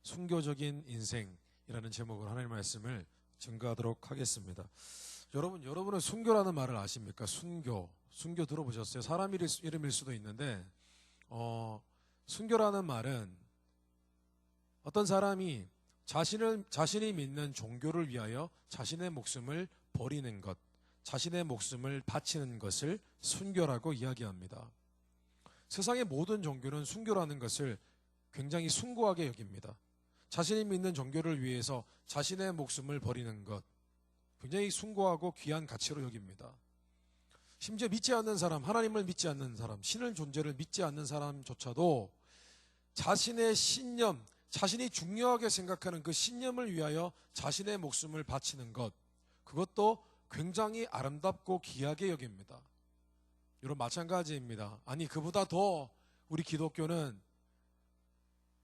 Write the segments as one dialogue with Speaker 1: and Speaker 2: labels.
Speaker 1: 순교적인 인생이라는 제목으로 하나님의 말씀을 증거하도록 하겠습니다. 여러분은 순교라는 말을 아십니까? 순교 들어보셨어요? 사람 이름일 수도 있는데 순교라는 말은 어떤 사람이 자신이 믿는 종교를 위하여 자신의 목숨을 버리는 것, 자신의 목숨을 바치는 것을 순교라고 이야기합니다. 세상의 모든 종교는 순교라는 것을 굉장히 숭고하게 여깁니다. 자신이 믿는 종교를 위해서 자신의 목숨을 버리는 것, 굉장히 숭고하고 귀한 가치로 여깁니다. 심지어 믿지 않는 사람, 하나님을 믿지 않는 사람, 신의 존재를 믿지 않는 사람조차도 자신의 신념, 자신이 중요하게 생각하는 그 신념을 위하여 자신의 목숨을 바치는 것, 그것도 굉장히 아름답고 귀하게 여깁니다. 여러분, 마찬가지입니다. 아니, 그보다 더 우리 기독교는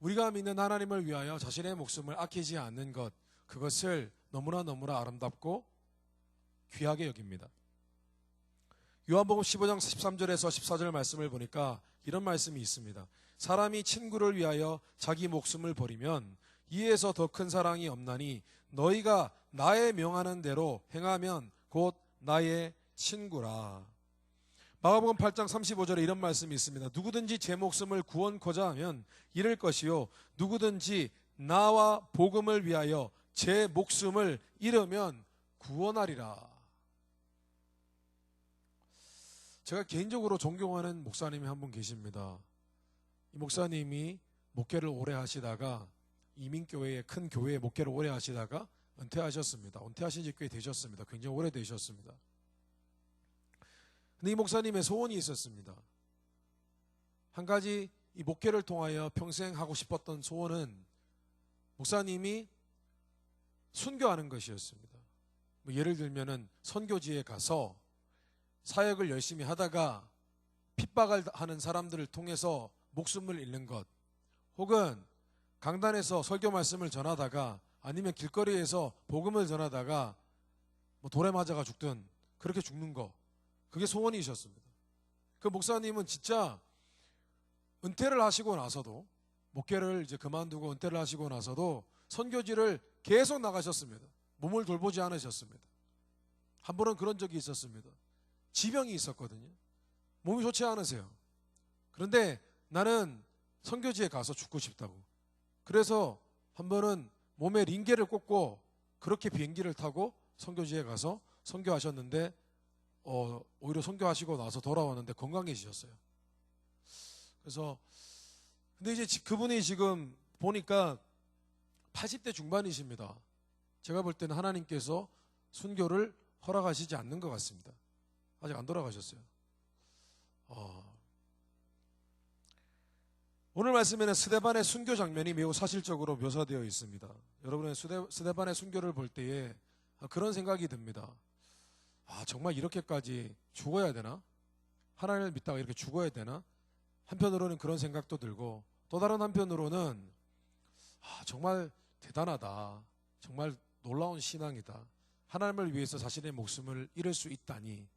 Speaker 1: 우리가 믿는 하나님을 위하여 자신의 목숨을 아끼지 않는 것, 그것을 너무나 아름답고 귀하게 여깁니다. 요한복음 15장 13절에서 14절 말씀을 보니까 이런 말씀이 있습니다. 사람이 친구를 위하여 자기 목숨을 버리면 이에서 더 큰 사랑이 없나니 너희가 나의 명하는 대로 행하면 곧 나의 친구라. 마가복음 8장 35절에 이런 말씀이 있습니다. 누구든지 제 목숨을 구원코자 하면 잃을 것이요 누구든지 나와 복음을 위하여 제 목숨을 잃으면 구원하리라. 제가 개인적으로 존경하는 목사님이 한 분 계십니다. 이 목사님이 목회를 오래 하시다가 이민교회의 큰 교회에 목회를 오래 하시다가 은퇴하셨습니다. 은퇴하신 지 꽤 되셨습니다. 굉장히 오래 되셨습니다. 근데 이 목사님의 소원이 있었습니다. 한 가지 이 목회를 통하여 평생 하고 싶었던 소원은 목사님이 순교하는 것이었습니다. 예를 들면은 선교지에 가서 사역을 열심히 하다가 핍박을 하는 사람들을 통해서 목숨을 잃는 것, 혹은 강단에서 설교 말씀을 전하다가 아니면 길거리에서 복음을 전하다가 돌에 맞아가 죽든 그렇게 죽는 것, 그게 소원이셨습니다. 그 목사님은 진짜 은퇴를 하시고 나서도, 목회를 이제 그만두고 은퇴를 하시고 나서도 선교지를 계속 나가셨습니다. 몸을 돌보지 않으셨습니다. 한 번은 그런 적이 있었습니다. 지병이 있었거든요. 몸이 좋지 않으세요. 그런데 나는 선교지에 가서 죽고 싶다고. 그래서 한 번은 몸에 링겔을 꽂고 그렇게 비행기를 타고 선교지에 가서 선교하셨는데 오히려 선교하시고 나서 돌아왔는데 건강해지셨어요. 그래서 근데 이제 그분이 지금 보니까 80대 중반이십니다. 제가 볼 때는 하나님께서 순교를 허락하시지 않는 것 같습니다. 아직 안 돌아가셨어요. 오늘 말씀에는 스데반의 순교 장면이 매우 사실적으로 묘사되어 있습니다. 여러분은 스데반의 순교를 볼 때에 그런 생각이 듭니다. 정말 이렇게까지 죽어야 되나? 하나님을 믿다가 이렇게 죽어야 되나? 한편으로는 그런 생각도 들고, 또 다른 한편으로는 정말 대단하다. 정말 놀라운 신앙이다. 하나님을 위해서 자신의 목숨을 잃을 수 있다니,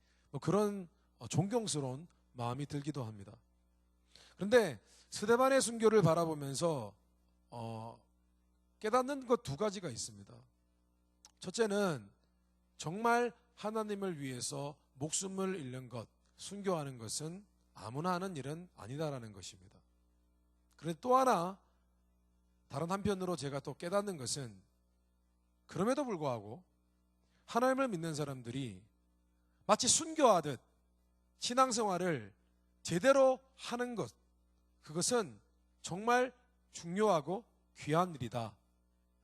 Speaker 1: 그런 존경스러운 마음이 들기도 합니다. 그런데 스데반의 순교를 바라보면서 깨닫는 것 두 가지가 있습니다. 첫째는 정말 하나님을 위해서 목숨을 잃는 것, 순교하는 것은 아무나 하는 일은 아니다라는 것입니다. 그런데 또 하나, 다른 한편으로 제가 또 깨닫는 것은, 그럼에도 불구하고 하나님을 믿는 사람들이 마치 순교하듯 신앙생활을 제대로 하는 것, 그것은 정말 중요하고 귀한 일이다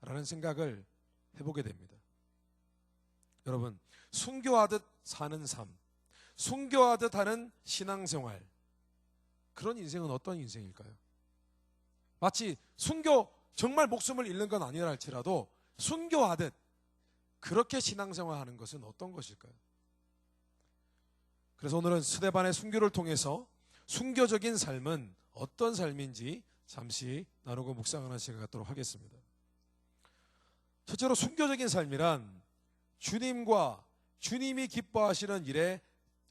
Speaker 1: 라는 생각을 해보게 됩니다. 여러분, 순교하듯 사는 삶, 순교하듯 하는 신앙생활, 그런 인생은 어떤 인생일까요? 마치 순교, 정말 목숨을 잃는 건 아니라 할지라도 순교하듯 그렇게 신앙생활 하는 것은 어떤 것일까요? 그래서 오늘은 스데반의 순교를 통해서 순교적인 삶은 어떤 삶인지 잠시 나누고 묵상하는 시간 갖도록 하겠습니다. 첫째로 순교적인 삶이란 주님과 주님이 기뻐하시는 일에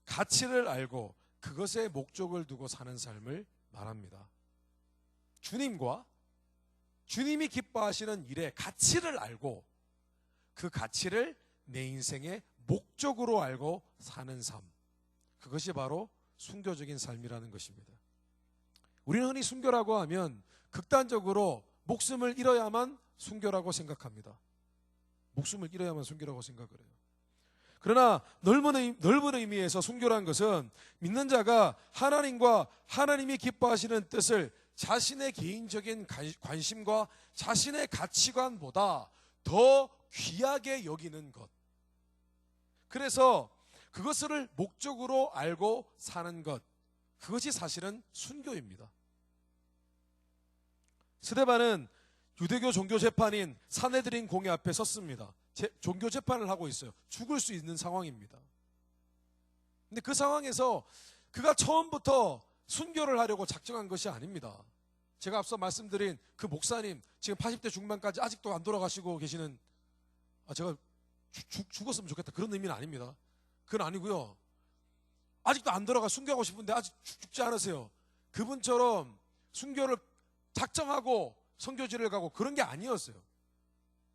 Speaker 1: 가치를 알고 그것에 목적을 두고 사는 삶을 말합니다. 주님과 주님이 기뻐하시는 일의 가치를 알고 그 가치를 내 인생의 목적으로 알고 사는 삶, 그것이 바로 순교적인 삶이라는 것입니다. 우리는 흔히 순교라고 하면 극단적으로 목숨을 잃어야만 순교라고 생각합니다. 목숨을 잃어야만 순교라고 생각을 해요. 그러나 넓은 의미에서 순교란 것은 믿는 자가 하나님과 하나님이 기뻐하시는 뜻을 자신의 개인적인 관심과 자신의 가치관보다 더 귀하게 여기는 것. 그래서 그것을 목적으로 알고 사는 것, 그것이 사실은 순교입니다. 스데반은 유대교 종교 재판인 산헤드린 공회 앞에 섰습니다. 종교 재판을 하고 있어요. 죽을 수 있는 상황입니다. 근데 그 상황에서 그가 처음부터 순교를 하려고 작정한 것이 아닙니다. 제가 앞서 말씀드린 그 목사님, 지금 80대 중반까지 아직도 안 돌아가시고 계시는, 제가 죽었으면 좋겠다, 그런 의미는 아닙니다. 그건 아니고요. 아직도 안 돌아가 순교하고 싶은데 아직 죽지 않으세요. 그분처럼 순교를 작정하고 선교지를 가고 그런 게 아니었어요.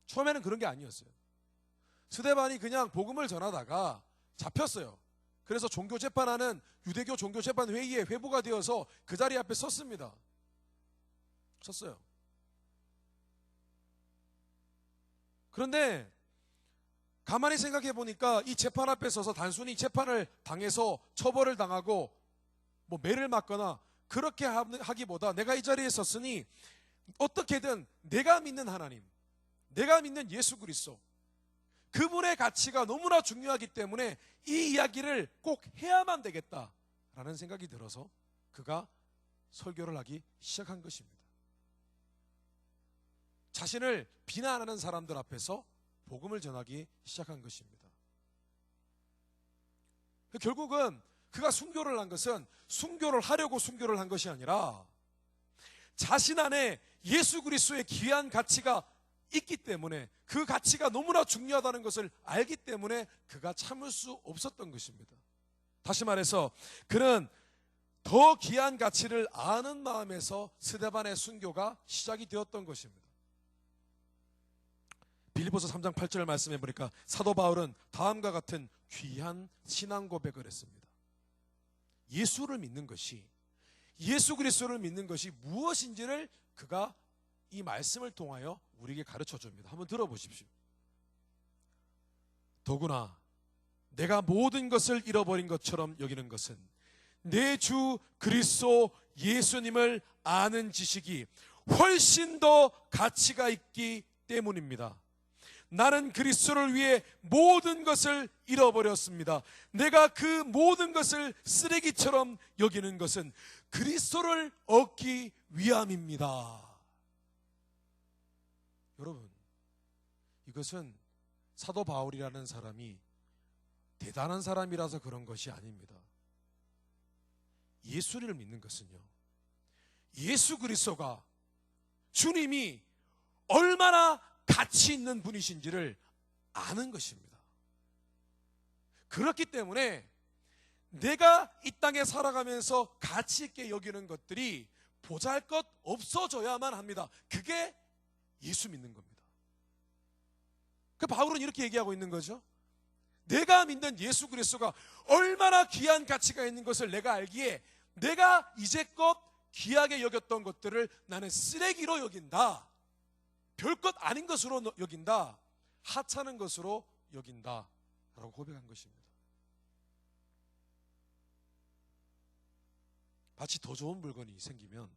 Speaker 1: 처음에는 그런 게 아니었어요. 스데반이 그냥 복음을 전하다가 잡혔어요. 그래서 종교재판하는 유대교 종교재판회의에 회부가 되어서 그 자리 앞에 섰습니다. 섰어요. 그런데 가만히 생각해 보니까 이 재판 앞에 서서 단순히 재판을 당해서 처벌을 당하고 뭐 매를 맞거나 그렇게 하기보다 내가 이 자리에 섰으니 어떻게든 내가 믿는 하나님, 내가 믿는 예수 그리스도, 그분의 가치가 너무나 중요하기 때문에 이 이야기를 꼭 해야만 되겠다라는 생각이 들어서 그가 설교를 하기 시작한 것입니다. 자신을 비난하는 사람들 앞에서 복음을 전하기 시작한 것입니다. 결국은 그가 순교를 한 것은 순교를 하려고 순교를 한 것이 아니라 자신 안에 예수 그리스도의 귀한 가치가 있기 때문에, 그 가치가 너무나 중요하다는 것을 알기 때문에 그가 참을 수 없었던 것입니다. 다시 말해서 그는 더 귀한 가치를 아는 마음에서 스데반의 순교가 시작이 되었던 것입니다. 빌립보서 3장 8절 말씀해 보니까 사도 바울은 다음과 같은 귀한 신앙 고백을 했습니다. 예수를 믿는 것이, 예수 그리스도를 믿는 것이 무엇인지를 그가 이 말씀을 통하여 우리에게 가르쳐 줍니다. 한번 들어보십시오. 더구나 내가 모든 것을 잃어버린 것처럼 여기는 것은 내 주 그리스도 예수님을 아는 지식이 훨씬 더 가치가 있기 때문입니다. 나는 그리스도를 위해 모든 것을 잃어버렸습니다. 내가 그 모든 것을 쓰레기처럼 여기는 것은 그리스도를 얻기 위함입니다. 여러분, 이것은 사도 바울이라는 사람이 대단한 사람이라서 그런 것이 아닙니다. 예수를 믿는 것은요, 예수 그리스도가, 주님이 얼마나 가치 있는 분이신지를 아는 것입니다. 그렇기 때문에 내가 이 땅에 살아가면서 가치 있게 여기는 것들이 보잘것 없어져야만 합니다. 그게 예수 믿는 겁니다. 그 바울은 이렇게 얘기하고 있는 거죠. 내가 믿는 예수 그리스도가 얼마나 귀한 가치가 있는 것을 내가 알기에 내가 이제껏 귀하게 여겼던 것들을 나는 쓰레기로 여긴다, 별것 아닌 것으로 여긴다, 하찮은 것으로 여긴다 라고 고백한 것입니다. 마치 더 좋은 물건이 생기면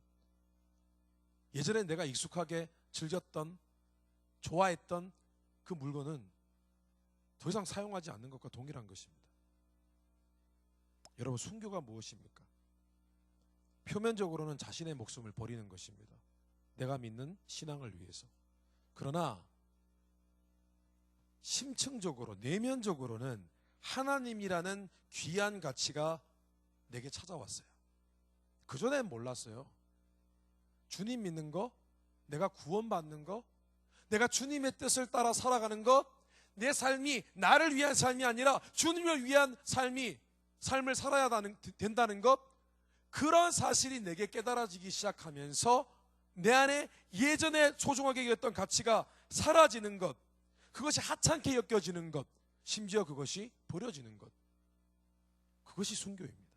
Speaker 1: 예전에 내가 익숙하게 즐겼던, 좋아했던 그 물건은 더 이상 사용하지 않는 것과 동일한 것입니다. 여러분, 순교가 무엇입니까? 표면적으로는 자신의 목숨을 버리는 것입니다. 내가 믿는 신앙을 위해서. 그러나 심층적으로, 내면적으로는 하나님이라는 귀한 가치가 내게 찾아왔어요. 그전엔 몰랐어요. 주님 믿는 거, 내가 구원받는 거, 내가 주님의 뜻을 따라 살아가는 것, 내 삶이 나를 위한 삶이 아니라 주님을 위한 삶을 살아야 된다는 것, 그런 사실이 내게 깨달아지기 시작하면서 내 안에 예전에 소중하게 여겼던 가치가 사라지는 것, 그것이 하찮게 여겨지는 것, 심지어 그것이 버려지는 것, 그것이 순교입니다.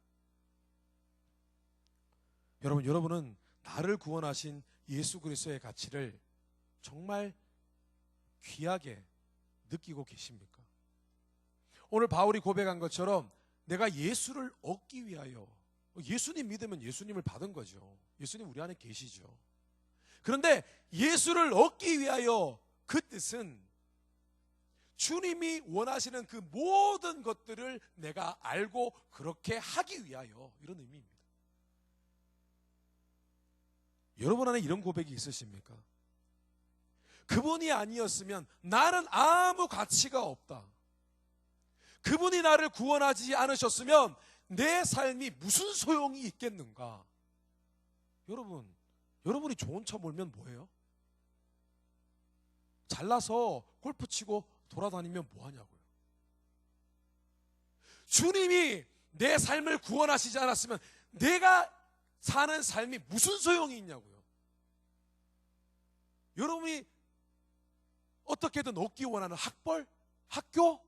Speaker 1: 여러분은 나를 구원하신 예수 그리스도의 가치를 정말 귀하게 느끼고 계십니까? 오늘 바울이 고백한 것처럼 내가 예수를 얻기 위하여, 예수님 믿으면 예수님을 받은 거죠. 예수님 우리 안에 계시죠. 그런데 예수를 얻기 위하여, 그 뜻은 주님이 원하시는 그 모든 것들을 내가 알고 그렇게 하기 위하여, 이런 의미입니다. 여러분 안에 이런 고백이 있으십니까? 그분이 아니었으면 나는 아무 가치가 없다. 그분이 나를 구원하지 않으셨으면 내 삶이 무슨 소용이 있겠는가? 여러분이 좋은 차 몰면 뭐예요? 잘나서 골프 치고 돌아다니면 뭐하냐고요? 주님이 내 삶을 구원하시지 않았으면 내가 사는 삶이 무슨 소용이 있냐고요? 여러분이 어떻게든 얻기 원하는 학벌, 학교,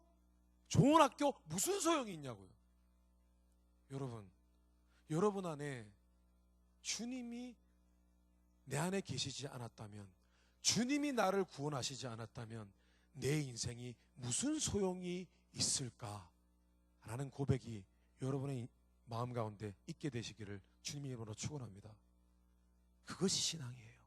Speaker 1: 좋은 학교, 무슨 소용이 있냐고요? 여러분 안에 주님이 내 안에 계시지 않았다면, 주님이 나를 구원하시지 않았다면 내 인생이 무슨 소용이 있을까라는 고백이 여러분의 마음 가운데 있게 되시기를 주님의 이름으로 축원합니다. 그것이 신앙이에요.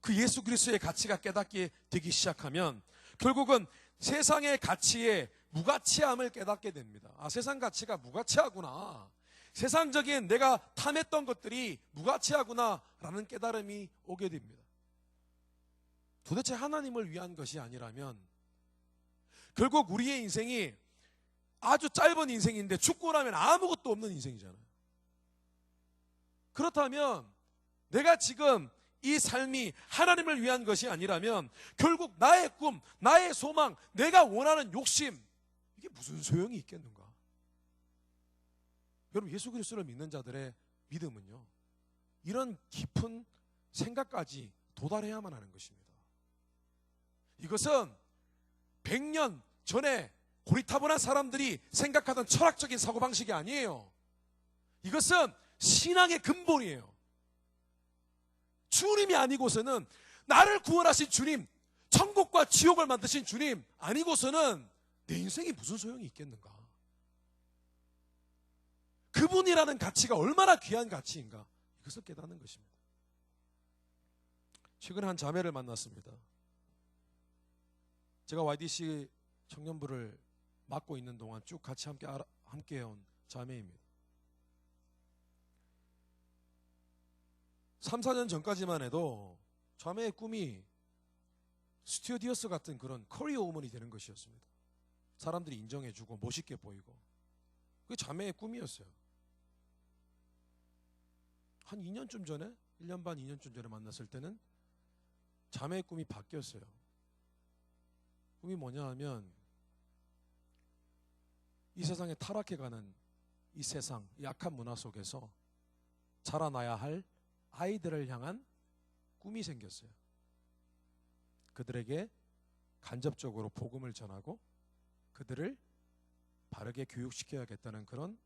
Speaker 1: 그 예수 그리스도의 가치가 깨닫게 되기 시작하면 결국은 세상의 가치에 무가치함을 깨닫게 됩니다. 아, 세상 가치가 무가치하구나. 세상적인 내가 탐했던 것들이 무가치하구나 라는 깨달음이 오게 됩니다. 도대체 하나님을 위한 것이 아니라면 결국 우리의 인생이 아주 짧은 인생인데 죽고 나면 아무것도 없는 인생이잖아요. 그렇다면 내가 지금 이 삶이 하나님을 위한 것이 아니라면 결국 나의 꿈, 나의 소망, 내가 원하는 욕심, 이게 무슨 소용이 있겠는가? 여러분, 예수 그리스도를 믿는 자들의 믿음은요, 이런 깊은 생각까지 도달해야만 하는 것입니다. 이것은 100년 전에 고리타분한 사람들이 생각하던 철학적인 사고방식이 아니에요. 이것은 신앙의 근본이에요. 주님이 아니고서는, 나를 구원하신 주님, 천국과 지옥을 만드신 주님 아니고서는 내 인생이 무슨 소용이 있겠는가? 그분이라는 가치가 얼마나 귀한 가치인가, 이것을 깨닫는 것입니다. 최근에 한 자매를 만났습니다. 제가 YDC 청년부를 맡고 있는 동안 쭉 같이 함께 해온 자매입니다. 3, 4년 전까지만 해도 자매의 꿈이 스튜어디어스 같은 그런 커리어 우먼이 되는 것이었습니다. 사람들이 인정해주고 멋있게 보이고, 그게 자매의 꿈이었어요. 한 2년쯤 전에, 1년 반, 2년쯤 전에 만났을 때는 자매의 꿈이 바뀌었어요. 꿈이 뭐냐 하면, 이 세상에 타락해가는 이 세상, 이 악한 문화 속에서 자라나야 할 아이들을 향한 꿈이 생겼어요. 그들에게 간접적으로 복음을 전하고 그들을 바르게 교육시켜야겠다는 그런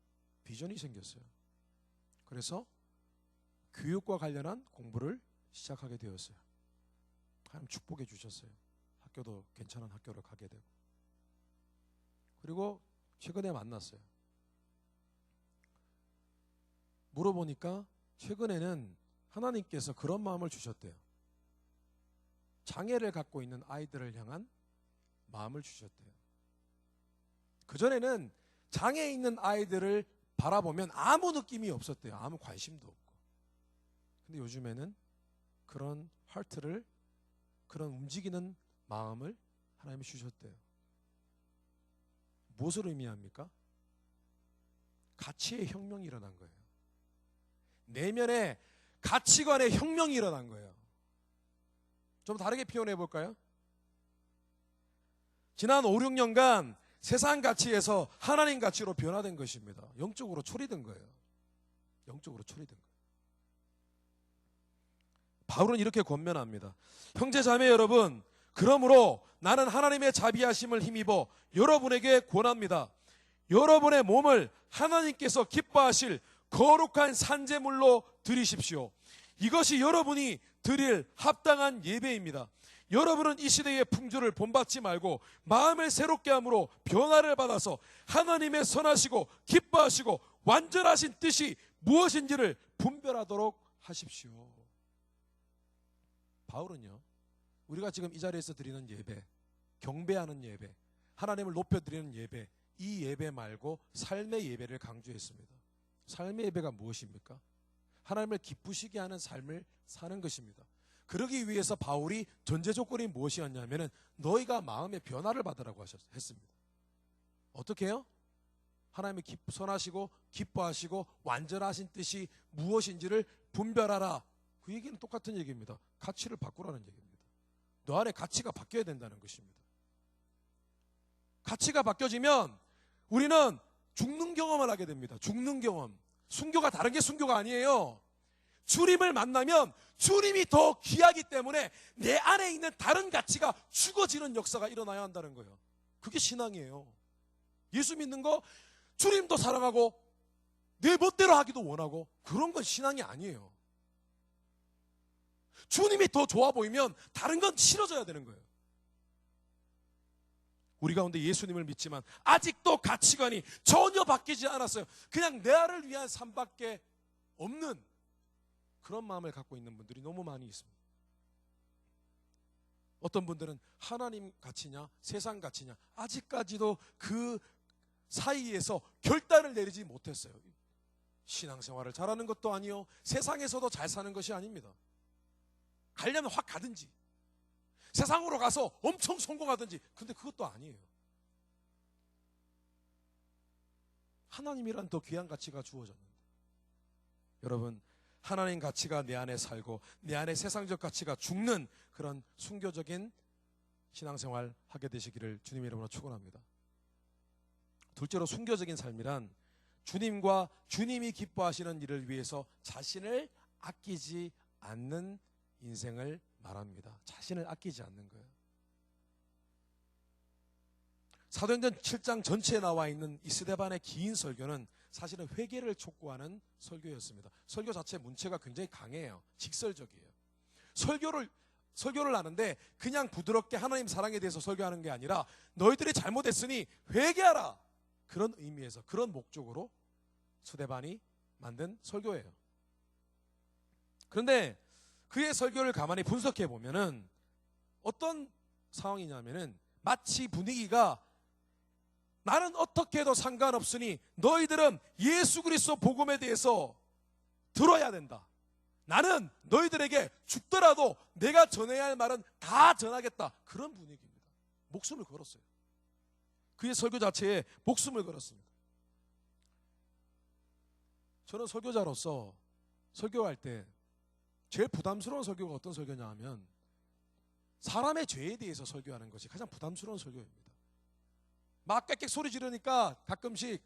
Speaker 1: 비전이 생겼어요. 그래서 교육과 관련한 공부를 시작하게 되었어요. 하나님 축복해 주셨어요. 학교도 괜찮은 학교를 가게 되고. 그리고 최근에 만났어요. 물어보니까 최근에는 하나님께서 그런 마음을 주셨대요. 장애를 갖고 있는 아이들을 향한 마음을 주셨대요. 그전에는 장애 있는 아이들을 바라보면 아무 느낌이 없었대요. 아무 관심도 없고. 근데 요즘에는 그런 하트를, 그런 움직이는 마음을 하나님이 주셨대요. 무엇을 의미합니까? 가치의 혁명이 일어난 거예요. 내면에 가치관의 혁명이 일어난 거예요. 좀 다르게 표현해 볼까요? 지난 5, 6년간 세상 가치에서 하나님 가치로 변화된 것입니다. 영적으로 초리된 거예요. 영적으로 처리된 거예요. 바울은 이렇게 권면합니다. 형제 자매 여러분, 그러므로 나는 하나님의 자비하심을 힘입어 여러분에게 권합니다. 여러분의 몸을 하나님께서 기뻐하실 거룩한 산제물로 드리십시오. 이것이 여러분이 드릴 합당한 예배입니다. 여러분은 이 시대의 풍조를 본받지 말고 마음을 새롭게 함으로 변화를 받아서 하나님의 선하시고 기뻐하시고 완전하신 뜻이 무엇인지를 분별하도록 하십시오. 바울은요, 우리가 지금 이 자리에서 드리는 예배, 경배하는 예배, 하나님을 높여드리는 예배, 이 예배 말고 삶의 예배를 강조했습니다. 삶의 예배가 무엇입니까? 하나님을 기쁘시게 하는 삶을 사는 것입니다. 그러기 위해서 바울이 전제 조건이 무엇이었냐면은 너희가 마음의 변화를 받으라고 했습니다. 어떻게 해요? 하나님의 선하시고 기뻐하시고 완전하신 뜻이 무엇인지를 분별하라. 그 얘기는 똑같은 얘기입니다. 가치를 바꾸라는 얘기입니다. 너 안에 가치가 바뀌어야 된다는 것입니다. 가치가 바뀌어지면 우리는 죽는 경험을 하게 됩니다. 죽는 경험. 순교가 다른 게 순교가 아니에요. 주님을 만나면 주님이 더 귀하기 때문에 내 안에 있는 다른 가치가 죽어지는 역사가 일어나야 한다는 거예요. 그게 신앙이에요. 예수 믿는 거 주님도 사랑하고 내 멋대로 하기도 원하고 그런 건 신앙이 아니에요. 주님이 더 좋아 보이면 다른 건 싫어져야 되는 거예요. 우리 가운데 예수님을 믿지만 아직도 가치관이 전혀 바뀌지 않았어요. 그냥 나를 위한 삶밖에 없는 그런 마음을 갖고 있는 분들이 너무 많이 있습니다. 어떤 분들은 하나님 가치냐 세상 가치냐 아직까지도 그 사이에서 결단을 내리지 못했어요. 신앙생활을 잘하는 것도 아니요 세상에서도 잘 사는 것이 아닙니다. 가려면 확 가든지 세상으로 가서 엄청 성공하든지. 근데 그것도 아니에요. 하나님이란 더 귀한 가치가 주어졌는데 여러분, 하나님 가치가 내 안에 살고 내 안에 세상적 가치가 죽는 그런 순교적인 신앙생활 하게 되시기를 주님의 이름으로 축원합니다. 둘째로 순교적인 삶이란 주님과 주님이 기뻐하시는 일을 위해서 자신을 아끼지 않는 인생을 말합니다. 자신을 아끼지 않는 거예요. 사도행전 7장 전체에 나와 있는 이 스데반의 긴 설교는 사실은 회개를 촉구하는 설교였습니다. 설교 자체 문체가 굉장히 강해요. 직설적이에요. 설교를 하는데 그냥 부드럽게 하나님 사랑에 대해서 설교하는 게 아니라 너희들이 잘못했으니 회개하라. 그런 의미에서 그런 목적으로 스데반이 만든 설교예요. 그런데 그의 설교를 가만히 분석해 보면은 어떤 상황이냐면은 마치 분위기가 나는 어떻게 해도 상관없으니 너희들은 예수 그리스도 복음에 대해서 들어야 된다. 나는 너희들에게 죽더라도 내가 전해야 할 말은 다 전하겠다. 그런 분위기입니다. 목숨을 걸었어요. 그의 설교 자체에 목숨을 걸었습니다. 저는 설교자로서 설교할 때 제일 부담스러운 설교가 어떤 설교냐 하면 사람의 죄에 대해서 설교하는 것이 가장 부담스러운 설교입니다. 막 꽥꽥 소리 지르니까 가끔씩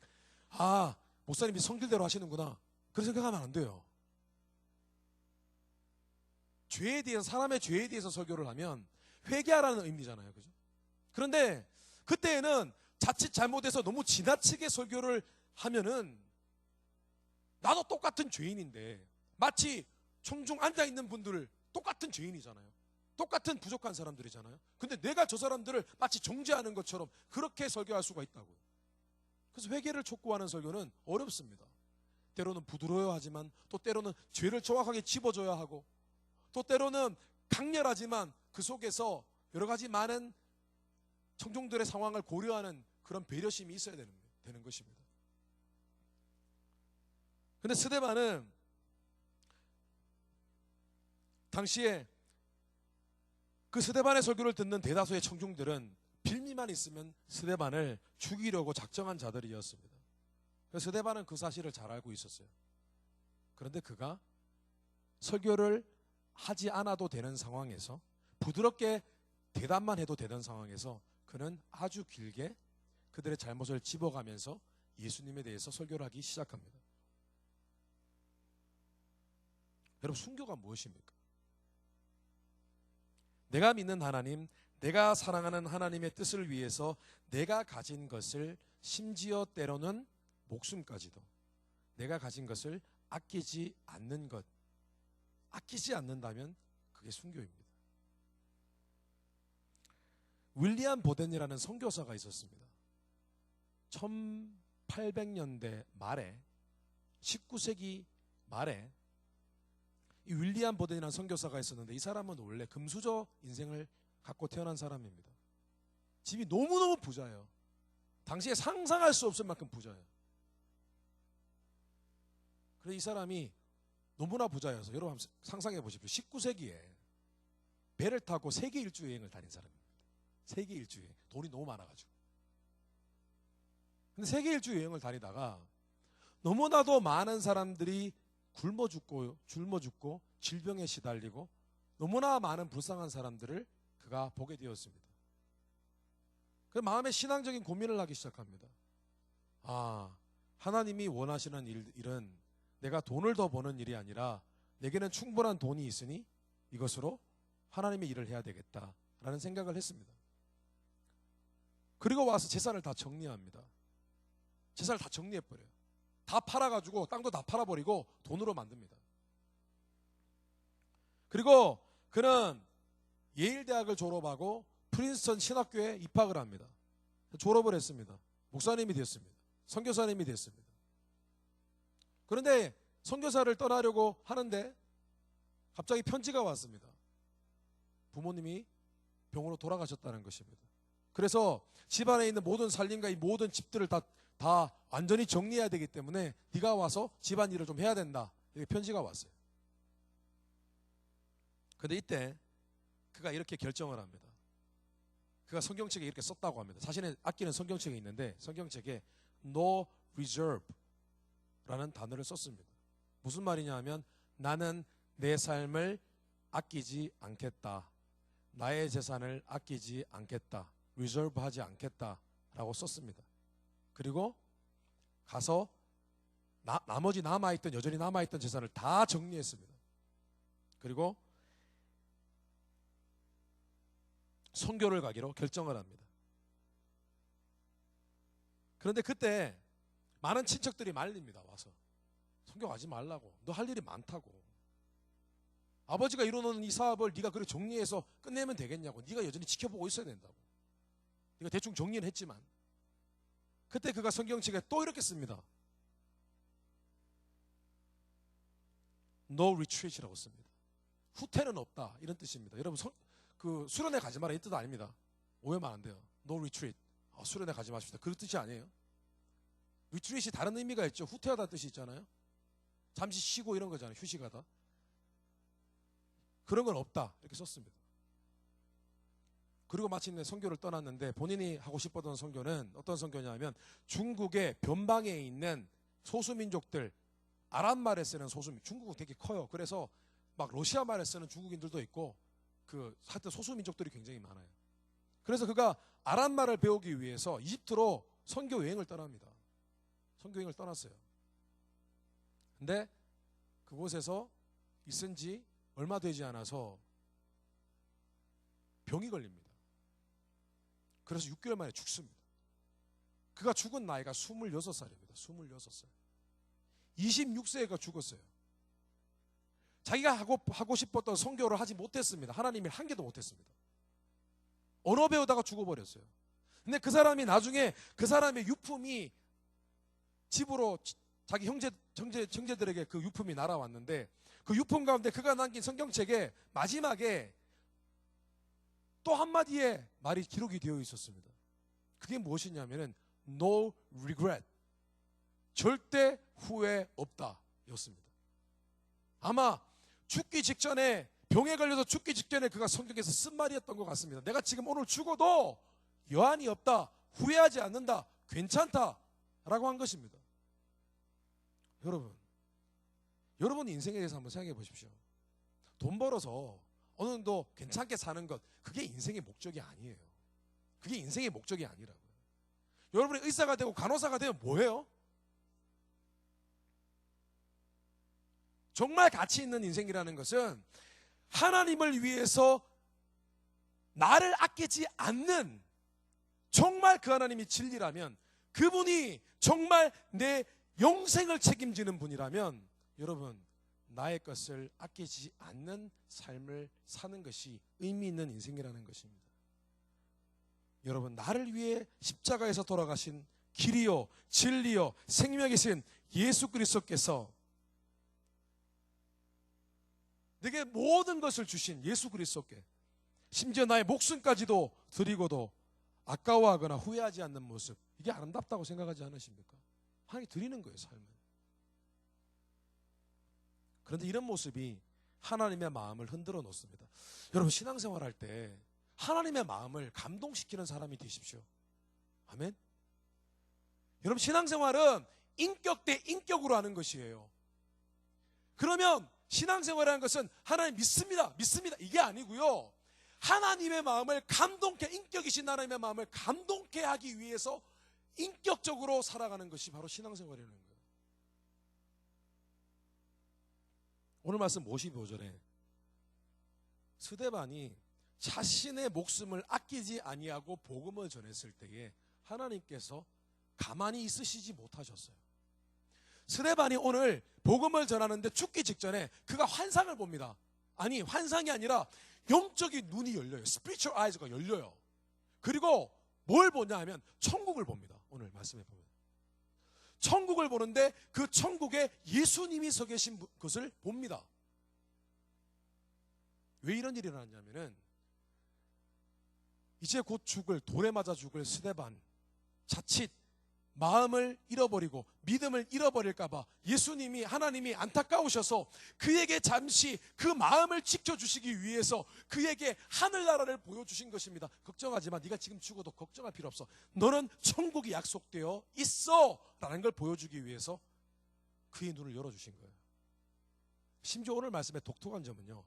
Speaker 1: 목사님이 성질대로 하시는구나 그런 생각하면 안 돼요. 죄에 대해서 사람의 죄에 대해서 설교를 하면 회개하라는 의미잖아요. 그죠? 그런데 그때에는 자칫 잘못해서 너무 지나치게 설교를 하면은 나도 똑같은 죄인인데 마치 청중 앉아있는 분들을 똑같은 죄인이잖아요. 똑같은 부족한 사람들이잖아요. 근데 내가 저 사람들을 마치 정죄하는 것처럼 그렇게 설교할 수가 있다고요. 그래서 회개를 촉구하는 설교는 어렵습니다. 때로는 부드러워야 하지만 또 때로는 죄를 정확하게 짚어줘야 하고 또 때로는 강렬하지만 그 속에서 여러 가지 많은 청중들의 상황을 고려하는 그런 배려심이 있어야 되는 것입니다. 근데 스데반은 당시에 그 스데반의 설교를 듣는 대다수의 청중들은 빌미만 있으면 스데반을 죽이려고 작정한 자들이었습니다. 스데반은 그 사실을 잘 알고 있었어요. 그런데 그가 설교를 하지 않아도 되는 상황에서 부드럽게 대답만 해도 되는 상황에서 그는 아주 길게 그들의 잘못을 짚어가면서 예수님에 대해서 설교를 하기 시작합니다. 여러분, 순교가 무엇입니까? 내가 믿는 하나님, 내가 사랑하는 하나님의 뜻을 위해서 내가 가진 것을, 심지어 때로는 목숨까지도 내가 가진 것을 아끼지 않는 것, 아끼지 않는다면 그게 순교입니다. 윌리엄 보덴이라는 선교사가 있었습니다. 1800년대 말에, 19세기 말에 이 윌리엄 보덴이라는 선교사가 있었는데, 이 사람은 원래 금수저 인생을 갖고 태어난 사람입니다. 집이 너무너무 부자예요. 당시에 상상할 수 없을 만큼 부자예요. 그래서 이 사람이 너무나 부자여서, 여러분 한번 상상해 보십시오. 19세기에 배를 타고 세계 일주 여행을 다닌 사람입니다. 세계 일주 여행. 돈이 너무 많아가지고. 근데 세계 일주 여행을 다니다가 너무나도 많은 사람들이 굶어 죽고 질병에 시달리고 너무나 많은 불쌍한 사람들을 그가 보게 되었습니다. 그 마음에 신앙적인 고민을 하기 시작합니다. 아, 하나님이 원하시는 일은 내가 돈을 더 버는 일이 아니라 내게는 충분한 돈이 있으니 이것으로 하나님의 일을 해야 되겠다라는 생각을 했습니다. 그리고 와서 재산을 다 정리합니다. 재산을 다 정리해버려요. 다 팔아가지고 땅도 다 팔아버리고 돈으로 만듭니다. 그리고 그는 예일 대학을 졸업하고 프린스턴 신학교에 입학을 합니다. 졸업을 했습니다. 목사님이 됐습니다. 선교사님이 됐습니다. 그런데 선교사를 떠나려고 하는데 갑자기 편지가 왔습니다. 부모님이 병으로 돌아가셨다는 것입니다. 그래서 집안에 있는 모든 살림과 이 모든 집들을 다 완전히 정리해야 되기 때문에 네가 와서 집안일을 좀 해야 된다. 이렇게 편지가 왔어요. 그런데 이때 그가 이렇게 결정을 합니다. 그가 성경책에 이렇게 썼다고 합니다. 자신의 아끼는 성경책이 있는데 성경책에 No reserve 라는 단어를 썼습니다. 무슨 말이냐 하면, 나는 내 삶을 아끼지 않겠다. 나의 재산을 아끼지 않겠다. 리저브 하지 않겠다 라고 썼습니다. 그리고 가서 나머지 여전히 남아있던 재산을 다 정리했습니다. 그리고 선교를 가기로 결정을 합니다. 그런데 그때 많은 친척들이 말립니다. 와서 선교 가지 말라고, 너 할 일이 많다고, 아버지가 이뤄놓은 이 사업을 네가 그렇게 정리해서 끝내면 되겠냐고, 네가 여전히 지켜보고 있어야 된다고. 네가 대충 정리는 했지만. 그때 그가 성경책에 또 이렇게 씁니다. No retreat이라고 씁니다. 후퇴는 없다, 이런 뜻입니다. 여러분, 수련회 가지 마라 이 뜻 아닙니다. 오해만 안 돼요. No retreat, 수련회 가지 마십시다, 그런 뜻이 아니에요. 리트릿이 다른 의미가 있죠. 후퇴하다는 뜻이 있잖아요. 잠시 쉬고 이런 거잖아요. 휴식하다. 그런 건 없다, 이렇게 썼습니다. 그리고 마침내 선교를 떠났는데, 본인이 하고 싶었던 선교는 어떤 선교냐면, 중국의 변방에 있는 소수민족들, 아랍말에 쓰는 소수민족, 중국은 되게 커요. 그래서 막 러시아 말에 쓰는 중국인들도 있고, 하여튼 소수민족들이 굉장히 많아요. 그래서 그가 아랍말을 배우기 위해서 이집트로 선교 여행을 떠납니다. 선교 여행을 떠났어요. 근데 그곳에서 있은 지 얼마 되지 않아서 병이 걸립니다. 그래서 6개월 만에 죽습니다. 그가 죽은 나이가 26살입니다. 26살. 26세가 죽었어요. 자기가 하고 싶었던 선교를 하지 못했습니다. 하나님이 한 개도 못했습니다. 언어 배우다가 죽어버렸어요. 근데 그 사람이 나중에 그 사람의 유품이 집으로 자기 형제들에게 그 유품이 날아왔는데, 그 유품 가운데 그가 남긴 성경책에 마지막에 또 한마디의 말이 기록이 되어 있었습니다. 그게 무엇이냐면은 No regret, 절대 후회 없다 였습니다. 아마 죽기 직전에, 병에 걸려서 죽기 직전에 그가 성경에서 쓴 말이었던 것 같습니다. 내가 지금 오늘 죽어도 여한이 없다, 후회하지 않는다, 괜찮다 라고 한 것입니다. 여러분 인생에 대해서 한번 생각해 보십시오. 돈 벌어서 어느 정도 괜찮게 사는 것, 그게 인생의 목적이 아니에요. 그게 인생의 목적이 아니라고요. 여러분이 의사가 되고 간호사가 되면 뭐예요? 정말 가치 있는 인생이라는 것은 하나님을 위해서 나를 아끼지 않는, 정말 그 하나님이 진리라면, 그분이 정말 내 영생을 책임지는 분이라면, 여러분, 나의 것을 아끼지 않는 삶을 사는 것이 의미 있는 인생이라는 것입니다. 여러분, 나를 위해 십자가에서 돌아가신 길이요 진리요 생명이신 예수 그리스도께서, 내게 모든 것을 주신 예수 그리스도께 심지어 나의 목숨까지도 드리고도 아까워하거나 후회하지 않는 모습, 이게 아름답다고 생각하지 않으십니까? 하나님 드리는 거예요, 삶을. 그런데 이런 모습이 하나님의 마음을 흔들어 놓습니다. 여러분, 신앙생활할 때 하나님의 마음을 감동시키는 사람이 되십시오. 아멘. 여러분, 신앙생활은 인격 대 인격으로 하는 것이에요. 그러면 신앙생활이라는 것은 하나님 믿습니다 이게 아니고요, 하나님의 마음을 감동케, 인격이신 하나님의 마음을 감동케 하기 위해서 인격적으로 살아가는 것이 바로 신앙생활이라는 거예요. 오늘 말씀 55절에 스데반이 자신의 목숨을 아끼지 아니하고 복음을 전했을 때에 하나님께서 가만히 있으시지 못하셨어요. 스데반이 오늘 복음을 전하는데 죽기 직전에 그가 환상을 봅니다. 아니, 환상이 아니라 영적인 눈이 열려요. 스피리추얼 아이즈가 열려요. 그리고 뭘 보냐 하면 천국을 봅니다. 오늘 말씀해 보면 천국을 보는데 그 천국에 예수님이 서 계신 것을 봅니다. 왜 이런 일이 일어났냐면은, 이제 곧 죽을, 돌에 맞아 죽을 스데반, 자칫 마음을 잃어버리고 믿음을 잃어버릴까봐 예수님이, 하나님이 안타까우셔서 그에게 잠시 그 마음을 지켜주시기 위해서 그에게 하늘나라를 보여주신 것입니다. 걱정하지 마, 네가 지금 죽어도 걱정할 필요 없어, 너는 천국이 약속되어 있어 라는 걸 보여주기 위해서 그의 눈을 열어주신 거예요. 심지어 오늘 말씀의 독특한 점은요,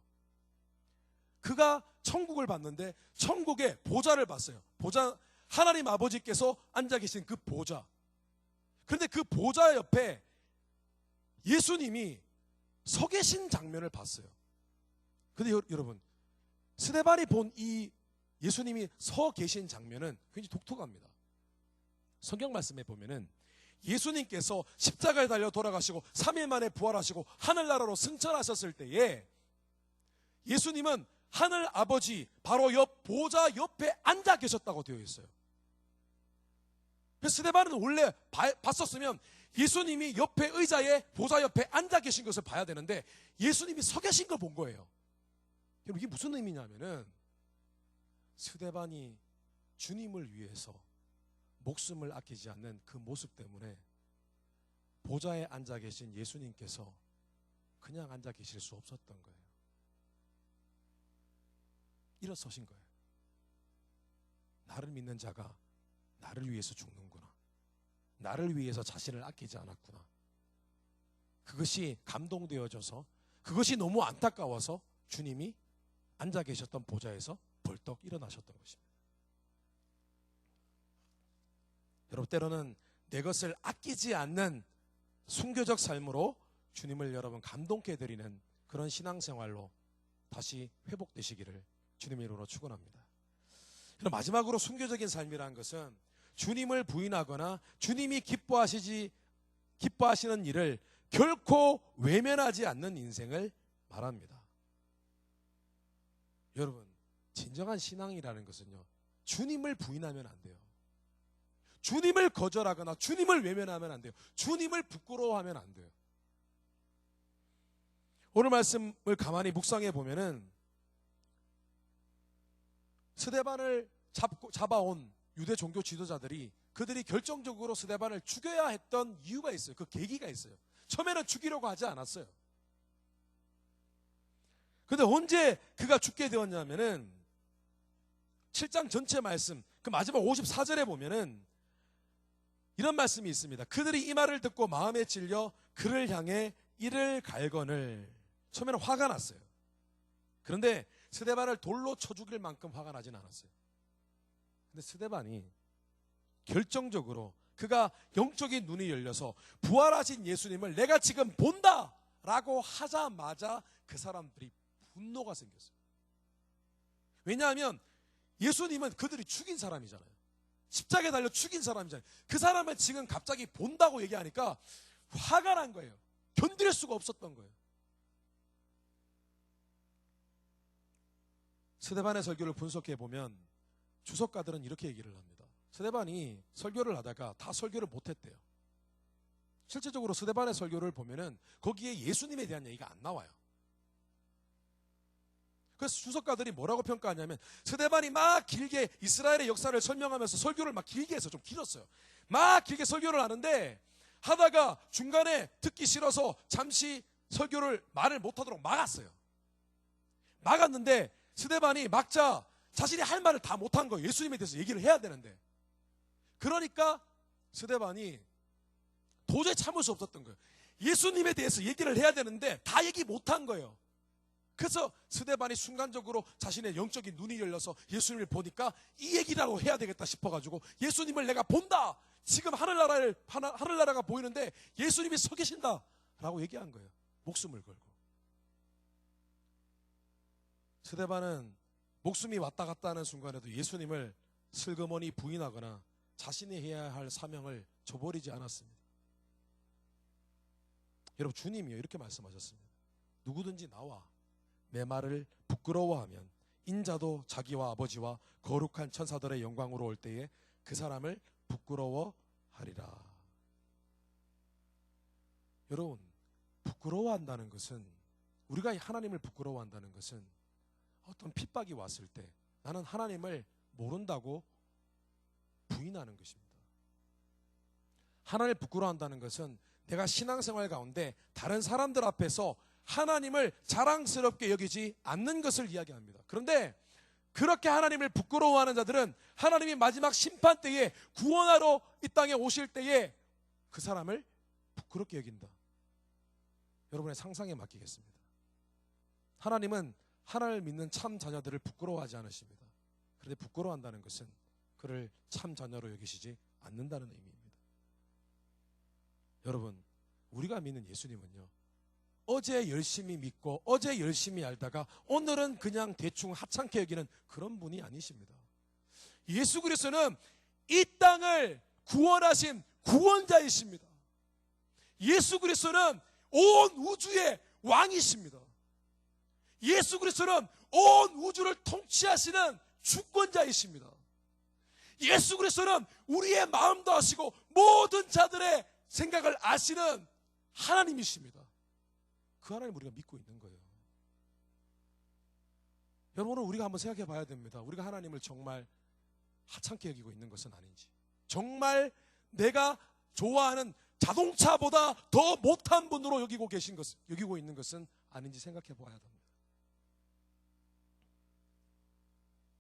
Speaker 1: 그가 천국을 봤는데 천국의 보좌를 봤어요. 보좌, 하나님 아버지께서 앉아 계신 그 보좌. 그런데 그 보좌 옆에 예수님이 서 계신 장면을 봤어요. 그런데 여러분, 스데반이 본 이 예수님이 서 계신 장면은 굉장히 독특합니다. 성경 말씀에 보면은 예수님께서 십자가에 달려 돌아가시고 3일 만에 부활하시고 하늘나라로 승천하셨을 때에 예수님은 하늘 아버지 바로 옆 보좌 옆에 앉아 계셨다고 되어 있어요. 스데반은 원래 봤었으면 예수님이 옆에 의자에, 보좌 옆에 앉아 계신 것을 봐야 되는데 예수님이 서 계신 걸 본 거예요. 여러분, 이게 무슨 의미냐면은, 스데반이 주님을 위해서 목숨을 아끼지 않는 그 모습 때문에 보좌에 앉아 계신 예수님께서 그냥 앉아 계실 수 없었던 거예요. 일어서신 거예요. 나를 믿는 자가 나를 위해서 죽는구나, 나를 위해서 자신을 아끼지 않았구나. 그것이 감동되어져서, 그것이 너무 안타까워서 주님이 앉아 계셨던 보좌에서 벌떡 일어나셨던 것입니다. 여러분, 때로는 내 것을 아끼지 않는 순교적 삶으로 주님을 여러분 감동케 해드리는 그런 신앙생활로 다시 회복되시기를 주님의 이름으로 축원합니다. 마지막으로 순교적인 삶이라는 것은 주님을 부인하거나 주님이 기뻐하시는 일을 결코 외면하지 않는 인생을 말합니다. 여러분, 진정한 신앙이라는 것은요, 주님을 부인하면 안 돼요. 주님을 거절하거나 주님을 외면하면 안 돼요. 주님을 부끄러워하면 안 돼요. 오늘 말씀을 가만히 묵상해 보면은 스데반을 잡아온 유대 종교 지도자들이, 그들이 결정적으로 스데반을 죽여야 했던 이유가 있어요. 그 계기가 있어요. 처음에는 죽이려고 하지 않았어요. 그런데 언제 그가 죽게 되었냐면은 7장 전체 말씀, 그 마지막 54절에 보면은 이런 말씀이 있습니다. 그들이 이 말을 듣고 마음에 찔려 그를 향해 이를 갈거늘. 처음에는 화가 났어요. 그런데 스데반을 돌로 쳐 죽일 만큼 화가 나진 않았어요. 근데 스데반이 결정적으로 그가 영적인 눈이 열려서 부활하신 예수님을 내가 지금 본다 라고 하자마자 그 사람들이 분노가 생겼어요. 왜냐하면 예수님은 그들이 죽인 사람이잖아요. 십자가에 달려 죽인 사람이잖아요. 그 사람을 지금 갑자기 본다고 얘기하니까 화가 난 거예요. 견딜 수가 없었던 거예요. 스데반의 설교를 분석해 보면 주석가들은 이렇게 얘기를 합니다. 스데반이 설교를 하다가 다 설교를 못했대요. 실제적으로 스데반의 설교를 보면은 거기에 예수님에 대한 얘기가 안 나와요. 그래서 주석가들이 뭐라고 평가하냐면 스데반이 막 길게 이스라엘의 역사를 설명하면서 설교를 막 길게 해서 좀 길었어요. 막 길게 설교를 하는데 하다가 중간에 듣기 싫어서 잠시 설교를 말을 못하도록 막았어요. 막았는데 스데반이 막자 자신이 할 말을 다 못한 거예요. 예수님에 대해서 얘기를 해야 되는데. 그러니까 스데반이 도저히 참을 수 없었던 거예요. 예수님에 대해서 얘기를 해야 되는데 다 얘기 못한 거예요. 그래서 스데반이 순간적으로 자신의 영적인 눈이 열려서 예수님을 보니까 이 얘기라고 해야 되겠다 싶어가지고 예수님을 내가 본다. 지금 하늘나라가 보이는데 예수님이 서 계신다. 라고 얘기한 거예요. 목숨을 걸고. 스데반은 목숨이 왔다 갔다 하는 순간에도 예수님을 슬그머니 부인하거나 자신이 해야 할 사명을 저버리지 않았습니다. 여러분, 주님이요 이렇게 말씀하셨습니다. 누구든지 나와 내 말을 부끄러워하면 인자도 자기와 아버지와 거룩한 천사들의 영광으로 올 때에 그 사람을 부끄러워하리라. 여러분, 부끄러워한다는 것은, 우리가 하나님을 부끄러워한다는 것은 어떤 핍박이 왔을 때 나는 하나님을 모른다고 부인하는 것입니다. 하나님을 부끄러워한다는 것은 내가 신앙생활 가운데 다른 사람들 앞에서 하나님을 자랑스럽게 여기지 않는 것을 이야기합니다. 그런데 그렇게 하나님을 부끄러워하는 자들은 하나님이 마지막 심판 때에 구원하러 이 땅에 오실 때에 그 사람을 부끄럽게 여긴다. 여러분의 상상에 맡기겠습니다. 하나님은 하나님을 믿는 참 자녀들을 부끄러워하지 않으십니다. 그런데 부끄러워한다는 것은 그를 참 자녀로 여기시지 않는다는 의미입니다. 여러분, 우리가 믿는 예수님은요, 어제 열심히 믿고 어제 열심히 알다가 오늘은 그냥 대충 하찮게 여기는 그런 분이 아니십니다. 예수 그리스도는 이 땅을 구원하신 구원자이십니다. 예수 그리스도는 온 우주의 왕이십니다. 예수 그리스도는 온 우주를 통치하시는 주권자이십니다. 예수 그리스도는 우리의 마음도 아시고 모든 자들의 생각을 아시는 하나님이십니다. 그 하나님 우리가 믿고 있는 거예요. 여러분은 우리가 한번 생각해 봐야 됩니다. 우리가 하나님을 정말 하찮게 여기고 있는 것은 아닌지, 정말 내가 좋아하는 자동차보다 더 못한 분으로 여기고 있는 것은 아닌지 생각해 봐야 합니다.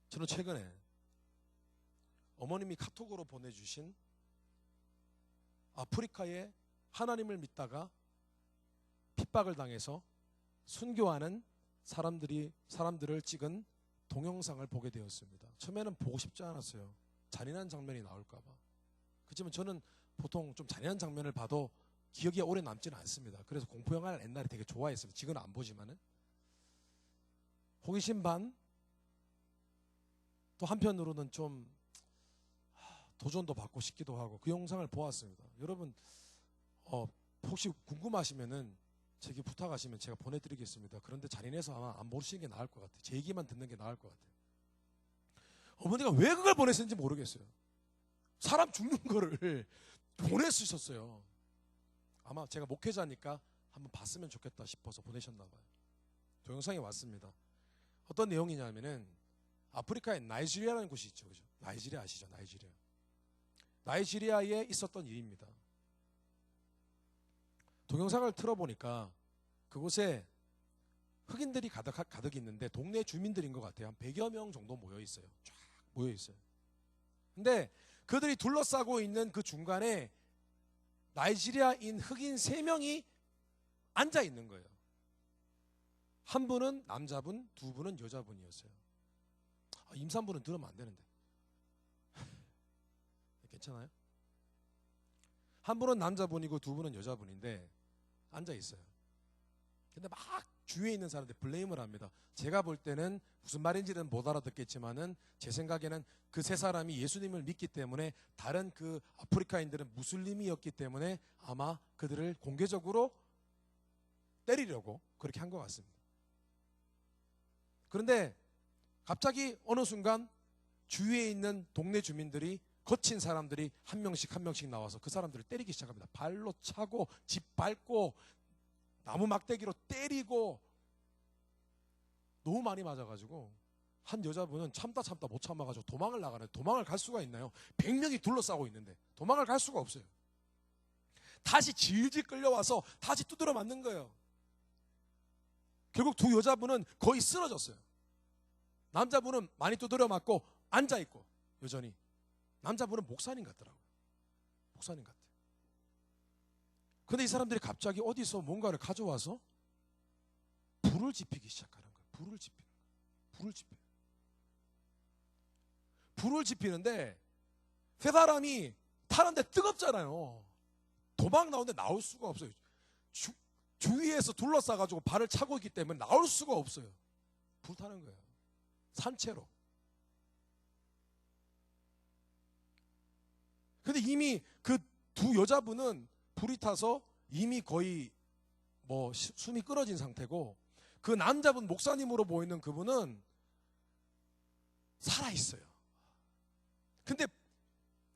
Speaker 1: 저는 최근에 어머님이 카톡으로 보내주신 아프리카에 하나님을 믿다가 핍박을 당해서 순교하는 사람들을 찍은 동영상을 보게 되었습니다. 처음에는 보고 싶지 않았어요. 잔인한 장면이 나올까 봐. 그렇지만 저는 보통 좀 잔인한 장면을 봐도 기억에 오래 남지는 않습니다. 그래서 공포영화를 옛날에 되게 좋아했습니다. 지금은 안 보지만은. 호기심 반, 또 한편으로는 좀 도전도 받고 싶기도 하고 그 영상을 보았습니다. 여러분, 혹시 궁금하시면은 제게 부탁하시면 제가 보내드리겠습니다. 그런데 잔인해서 아마 안 보시는 게 나을 것 같아요. 제 얘기만 듣는 게 나을 것 같아요. 어머니가 왜 그걸 보냈는지 모르겠어요. 사람 죽는 거를 보내주셨어요. 아마 제가 목회자니까 한번 봤으면 좋겠다 싶어서 보내셨나 봐요. 동영상이 왔습니다. 어떤 내용이냐면은 아프리카에 나이지리아라는 곳이 있죠. 그죠? 나이지리아 아시죠? 나이지리아에 있었던 일입니다. 동영상을 틀어보니까 그곳에 흑인들이 가득 있는데 동네 주민들인 것 같아요. 한 100여 명 정도 모여 있어요. 쫙 모여 있어요. 근데 그들이 둘러싸고 있는 그 중간에 나이지리아인 흑인 3명이 앉아 있는 거예요. 한 분은 남자분, 2분은 여자분이었어요. 임산부는 들으면 안 되는데. 괜찮아요? 한 분은 남자분이고 2분은 여자분인데 앉아 있어요. 근데 막 주위에 있는 사람들 블레임을 합니다. 제가 볼 때는 무슨 말인지는 못 알아듣겠지만은 제 생각에는 그 세 사람이 예수님을 믿기 때문에 다른 그 아프리카인들은 무슬림이었기 때문에 아마 그들을 공개적으로 때리려고 그렇게 한 것 같습니다. 그런데 갑자기 어느 순간 주위에 있는 동네 주민들이, 거친 사람들이 한 명씩 한 명씩 나와서 그 사람들을 때리기 시작합니다. 발로 차고 집 밟고 나무 막대기로 때리고 너무 많이 맞아가지고 한 여자분은 참다 못 참아가지고 도망을 나가네. 도망을 갈 수가 있나요? 100명이 둘러싸고 있는데 도망을 갈 수가 없어요. 다시 질질 끌려와서 다시 두드려 맞는 거예요. 결국 두 여자분은 거의 쓰러졌어요. 남자분은 많이 두드려 맞고 앉아있고 여전히. 남자분은 목사님 같더라고요. 목사님 같아. 근데 이 사람들이 갑자기 어디서 뭔가를 가져와서 불을 지피기 시작하는 거예요. 불을 지피는 거예요. 불을 지피는 거예요. 불을 지피는데 세 사람이 타는데 뜨겁잖아요. 도망 나오는데 나올 수가 없어요. 주위에서 둘러싸가지고 발을 차고 있기 때문에 나올 수가 없어요. 불 타는 거예요. 산채로. 근데 이미 그 두 여자분은 불이 타서 이미 거의 뭐 숨이 끊어진 상태고, 그 남자분, 목사님으로 보이는 그분은 살아있어요. 근데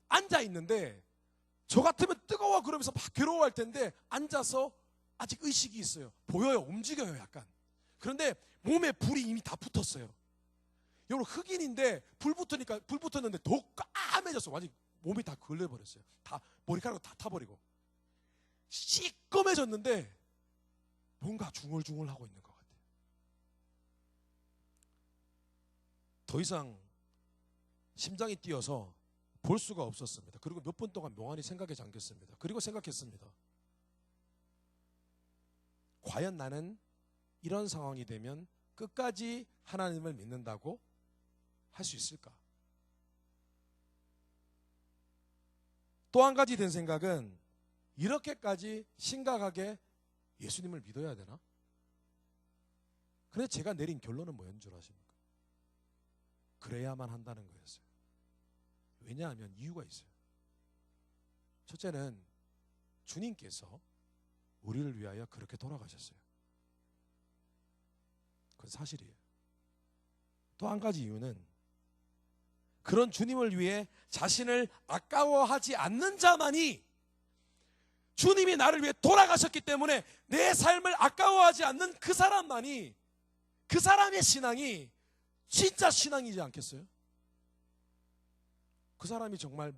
Speaker 1: 앉아있는데 저 같으면 뜨거워 그러면서 막 괴로워할 텐데 앉아서 아직 의식이 있어요. 보여요. 움직여요 약간. 그런데 몸에 불이 이미 다 붙었어요. 여러분, 흑인인데 불 붙었는데 더 까매졌어. 완전히 몸이 다 걸려버렸어요. 다 머리카락 다 타버리고 시꺼매졌는데 뭔가 중얼중얼하고 있는 것 같아요. 더 이상 심장이 뛰어서 볼 수가 없었습니다. 그리고 몇 분 동안 멍하니 생각에 잠겼습니다. 그리고 생각했습니다. 과연 나는 이런 상황이 되면 끝까지 하나님을 믿는다고 할 수 있을까? 또 한 가지 든 생각은, 이렇게까지 심각하게 예수님을 믿어야 되나? 그래서 제가 내린 결론은 뭐였는 줄 아십니까? 그래야만 한다는 거였어요. 왜냐하면 이유가 있어요. 첫째는 주님께서 우리를 위하여 그렇게 돌아가셨어요. 그건 사실이에요. 또 한 가지 이유는, 그런 주님을 위해 자신을 아까워하지 않는 자만이, 주님이 나를 위해 돌아가셨기 때문에 내 삶을 아까워하지 않는 그 사람만이, 그 사람의 신앙이 진짜 신앙이지 않겠어요? 그 사람이 정말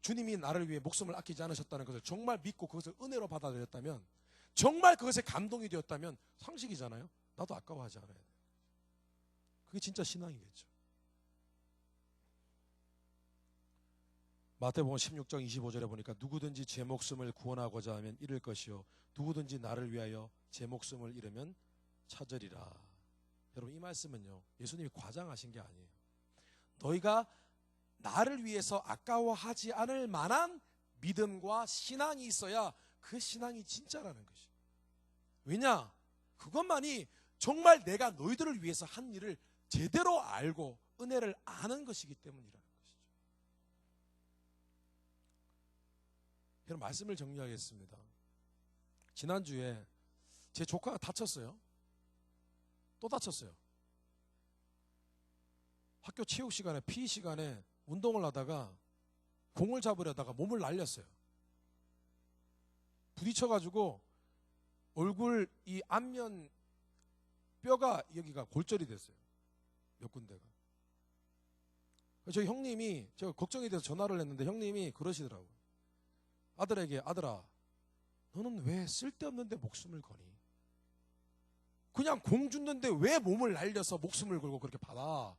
Speaker 1: 주님이 나를 위해 목숨을 아끼지 않으셨다는 것을 정말 믿고 그것을 은혜로 받아들였다면, 정말 그것에 감동이 되었다면 상식이잖아요. 나도 아까워하지 않아야 돼요. 그게 진짜 신앙이겠죠. 마태복음 16장 25절에 보니까 누구든지 제 목숨을 구원하고자 하면 잃을 것이요 누구든지 나를 위하여 제 목숨을 잃으면 찾으리라. 여러분, 이 말씀은요, 예수님이 과장하신 게 아니에요. 너희가 나를 위해서 아까워하지 않을 만한 믿음과 신앙이 있어야 그 신앙이 진짜라는 것이에요. 왜냐? 그것만이 정말 내가 너희들을 위해서 한 일을 제대로 알고 은혜를 아는 것이기 때문이라는 것이죠. 여러분, 말씀을 정리하겠습니다. 지난주에 제 조카가 다쳤어요. 또 다쳤어요. 학교 체육 시간에, PE 시간에 운동을 하다가 공을 잡으려다가 몸을 날렸어요. 부딪혀가지고 얼굴 이 안면 뼈가 여기가 골절이 됐어요. 몇 군데가. 저희 형님이, 제가 걱정이 돼서 전화를 했는데 형님이 그러시더라고요. 아들에게, 아들아, 너는 왜 쓸데없는데 목숨을 거니? 그냥 공 줬는데 왜 몸을 날려서 목숨을 걸고 그렇게 받아?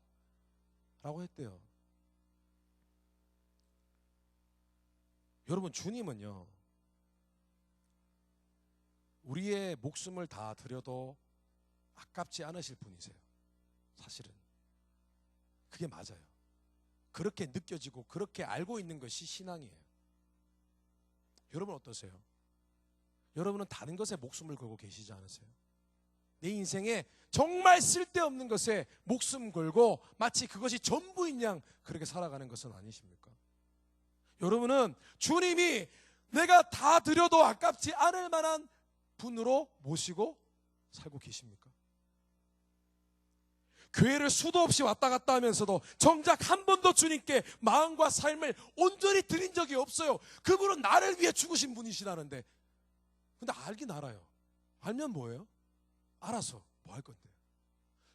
Speaker 1: 라고 했대요. 여러분, 주님은요, 우리의 목숨을 다 드려도 아깝지 않으실 분이세요. 사실은 그게 맞아요. 그렇게 느껴지고 그렇게 알고 있는 것이 신앙이에요. 여러분 어떠세요? 여러분은 다른 것에 목숨을 걸고 계시지 않으세요? 내 인생에 정말 쓸데없는 것에 목숨 걸고 마치 그것이 전부인 양 그렇게 살아가는 것은 아니십니까? 여러분은 주님이 내가 다 드려도 아깝지 않을 만한 분으로 모시고 살고 계십니까? 교회를 수도 없이 왔다 갔다 하면서도 정작 한 번도 주님께 마음과 삶을 온전히 드린 적이 없어요. 그분은 나를 위해 죽으신 분이시라는데. 근데 알긴 알아요. 알면 뭐예요? 알아서 뭐 할 건데.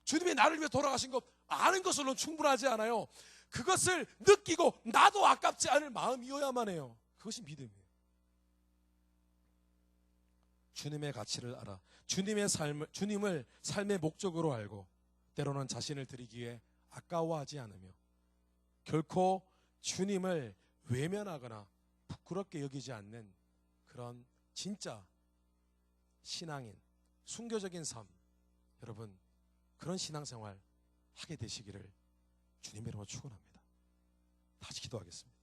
Speaker 1: 주님이 나를 위해 돌아가신 것 아는 것으로는 충분하지 않아요. 그것을 느끼고 나도 아깝지 않을 마음이어야만 해요. 그것이 믿음이에요. 주님의 가치를 알아. 주님을 삶의 목적으로 알고 때로는 자신을 드리기에 아까워하지 않으며 결코 주님을 외면하거나 부끄럽게 여기지 않는 그런 진짜 신앙인, 순교적인 삶, 여러분 그런 신앙생활 하게 되시기를 주님의 이름으로 축원합니다. 다시 기도하겠습니다.